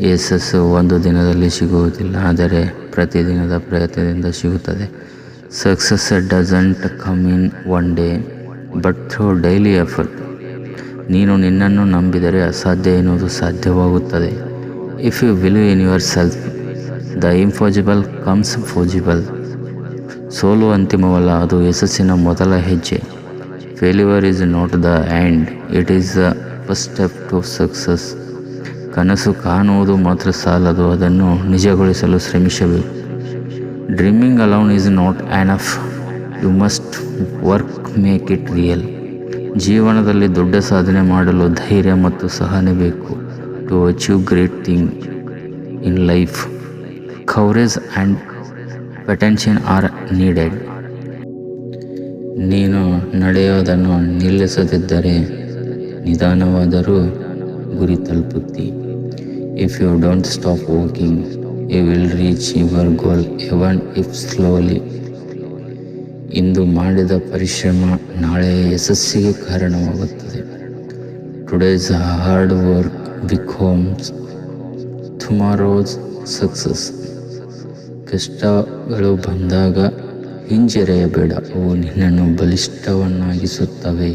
ಯಶಸ್ಸು ಒಂದು ದಿನದಲ್ಲಿ ಸಿಗುವುದಿಲ್ಲ, ಆದರೆ ಪ್ರತಿದಿನದ ಪ್ರಯತ್ನದಿಂದ ಸಿಗುತ್ತದೆ. Success doesn't come in one day but through daily effort. ನೀನು ನಿನ್ನನ್ನು ನಂಬಿದರೆ ಅಸಾಧ್ಯ ಎನ್ನುವುದು ಸಾಧ್ಯವಾಗುತ್ತದೆ. If you believe in yourself, the impossible comes possible. ಸೋಲು ಅಂತಿಮವಲ್ಲ, ಅದು ಯಶಸ್ಸಿನ ಮೊದಲ ಹೆಜ್ಜೆ. Failure is not the end, it is the first step to success. ಕನಸು ಕಾಣುವುದು ಮಾತ್ರ ಸಾಲದು, ಅದನ್ನು ನಿಜಗೊಳಿಸಲು ಶ್ರಮಿಸಬೇಕು. Dreaming alone is not enough, you must work make it real. ಜೀವನದಲ್ಲಿ ದೊಡ್ಡ ಸಾಧನೆ ಮಾಡಲು ಧೈರ್ಯ ಮತ್ತು ಸಹನೆ ಬೇಕು. To achieve great thing in life, courage and patience are needed. ನೀನು ನಡೆಯೋದನ್ನು ನಿಲ್ಲಿಸದಿದ್ದರೆ ನಿಧಾನವಾದರೂ ಗುರಿ ತಲುಪುತ್ತಿ. If you don't stop walking, you will reach your goal even if slowly. ಇಂದು ಮಾಡಿದ ಪರಿಶ್ರಮ ನಾಳೆಯ ಯಶಸ್ಸಿಗೆ ಕಾರಣವಾಗುತ್ತದೆ. Today's hard work becomes tomorrow's success. ಕಷ್ಟಗಳು ಬಂದಾಗ ಹಿಂಜರಿಯಬೇಡ, ಅವು ನಿನ್ನನ್ನು ಬಲಿಷ್ಠವನ್ನಾಗಿಸುತ್ತವೆ.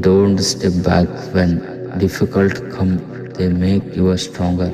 Don't step back when difficult come, they make you stronger.